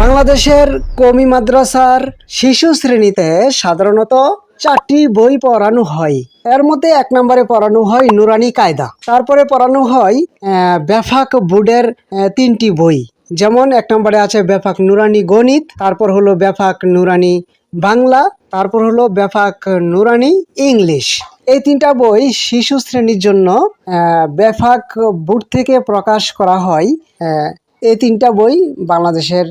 বাংলাদেশের কওমি মাদ্রাসার শিশু শ্রেণীতে সাধারণত 4টি বই পড়ানো হয়। এর মধ্যে 1 নম্বরে পড়ানো হয় নুরানি কায়দা, তারপরে পড়ানো হয় বেফাক বোর্ডের 3টি বই। যেমন 1 নম্বরে আছে বেফাক নুরানি গণিত, তারপর হলো বেফাক নুরানি বাংলা, তারপর হলো বেফাক নুরানি ইংলিশ। এই 3টা বই শিশু শ্রেণীর জন্য বেফাক বোর্ড থেকে প্রকাশ করা হয়। এই 3টা বই বাংলাদেশের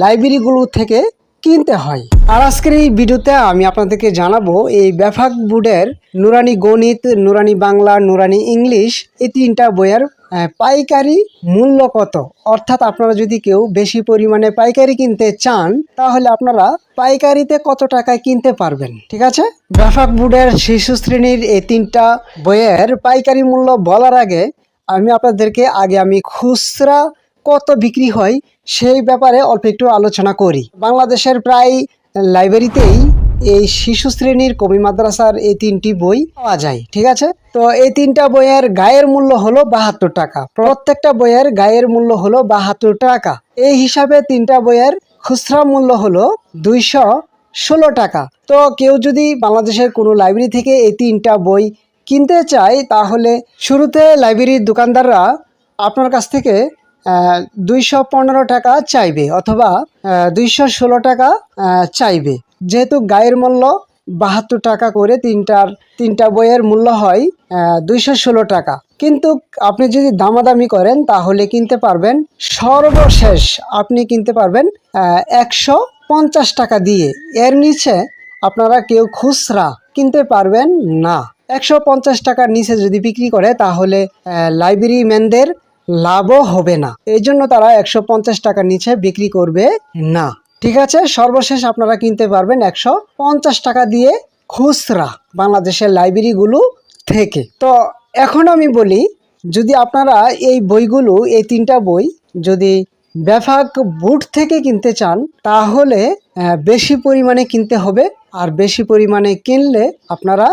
লাইব্রেরিগুলো থেকে কিনতে হয়। আর আজকের এই ভিডিওতে আমি আপনাদেরকে জানাবো এই বেফাক বোর্ডের নুরানি গণিত, নুরানি বাংলা, নুরানি ইংলিশ এই 3টা বইয়ের পাইকারি মূল্য কত। অর্থাৎ আপনারা যদি কেউ বেশি পরিমাণে পাইকারি কিনতে চান তাহলে আপনারা পাইকারিতে কত টাকায় কিনতে পারবেন। ঠিক আছে, বেফাক বোর্ডের শিশু শ্রেণীর এই 3টা বইয়ের পাইকারি মূল্য বলার আগে আমি খুচরা কত বিক্রি হয় সেই ব্যাপারে অল্প একটু আলোচনা করি। বাংলাদেশের প্রায় লাইব্রেরিতেই এই শিশু শ্রেণীর কওমি মাদ্রাসার এই 3টি বই পাওয়া যায়। ঠিক আছে, তো এই 3টা বইয়ের গায়ের মূল্য হলো 72 টাকা। প্রত্যেকটা বইয়ের গায়ের মূল্য হলো 72 টাকা। এই হিসাবে 3টা বইয়ের খুচরা মূল্য হলো 216 টাকা। তো কেউ যদি বাংলাদেশের কোনো লাইব্রেরি থেকে এই 3টা বই কিনতে চায় তাহলে শুরুতে লাইব্রেরির দোকানদাররা আপনার কাছ থেকে 215 টাকা চাইবে অথবা 216 টাকা চাইবে। যেহেতু গায়ের মূল্য 72 টাকা করে 3টা বইয়ের মূল্য হয় 216 টাকা। কিন্তু আপনি যদি দামাদামি করেন তাহলে কিনতে পারবেন, সর্বশেষ আপনি কিনতে পারবেন 150 টাকা দিয়ে। এর নিচে আপনারা কেউ খুচরা কিনতে পারবেন না। 150 টাকার নিচে যদি বিক্রি করে তাহলে লাইব্রেরি ম্যানদের লাভও হবে না, এই জন্য তারা 150 টাকার নিচে বিক্রি করবে না। ঠিক আছে, সর্বশেষ আপনারা কিনতে পারবেন 150 টাকা দিয়ে খুচরা বাংলাদেশের লাইব্রেরিগুলো থেকে। তো এখন আমি বলি, যদি আপনারা এই বইগুলো এই 3টা বই যদি বেফাক বোর্ড থেকে কিনতে চান তাহলে বেশি পরিমাণে কিনতে হবে। আর বেশি পরিমাণে কিনলে আপনারা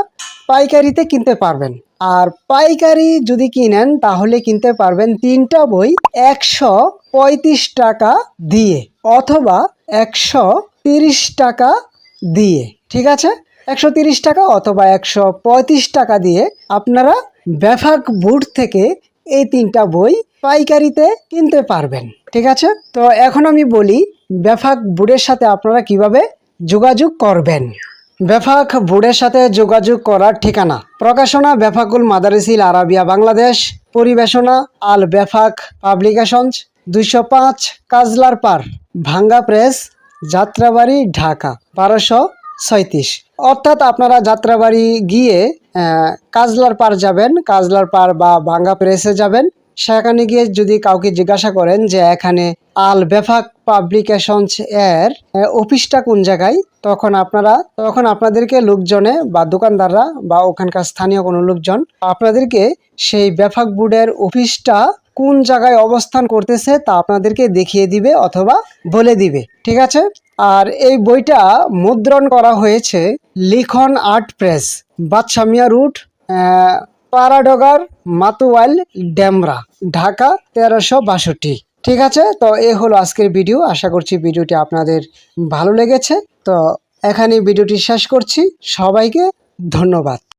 পাইকারিতে কিনতে পারবেন। আর পাইকারি যদি কিনেন তাহলে কিনতে পারবেন 3টা বই 135 টাকা দিয়ে অথবা 130 টাকা দিয়ে। ঠিক আছে, 130 টাকা অথবা 135 টাকা দিয়ে আপনারা বেফাক বোর্ড থেকে এই 3টা বই পাইকারিতে কিনতে পারবেন। ঠিক আছে, তো এখন আমি বলি বেফাক বোর্ডের সাথে আপনারা কিভাবে যোগাযোগ করবেন। বেফাক বোর্ডের সাথে যোগাযোগ করার ঠিকানা: প্রকাশনা বেফাকুল মাদারিসিল আরাবিয়া বাংলাদেশ, পরিবেশনা আল বেফাক পাবলিকেশনস, 205 কাজলার পার, ভাঙ্গা প্রেস, যাত্রাবাড়ি, ঢাকা 1236। অর্থাৎ আপনারা যাত্রাবাড়ি গিয়ে কাজলার পার যাবেন, কাজলার পার বা ভাঙ্গা প্রেসে যাবেন। সেখানে গিয়ে যদি কাউকে জিজ্ঞাসা করেন যে এখানে আল বেফাক পাবলিকেশনস এর অফিসটা কোন জায়গায়, তখন আপনাদেরকে লোকজনে বা দোকানদাররা বা ওখানকার স্থানীয় কোনো লোকজন আপনাদেরকে সেই বেফাক বোর্ডের অফিসটা কোন জায়গায় অবস্থান করতেছে তা আপনাদেরকে দেখিয়ে দিবে অথবা বলে দিবে। ঠিক আছে, আর এই বইটা মুদ্রণ করা হয়েছে Likhon art press, Badshamia road, Paradogar, Matuail, Demra, Dhaka 1362। ঠিক আছে, তো এই হলো আজকের ভিডিও। আশা করছি ভিডিওটি আপনাদের ভালো লেগেছে। তো এখানে ভিডিওটি শেষ করছি। সবাইকে ধন্যবাদ।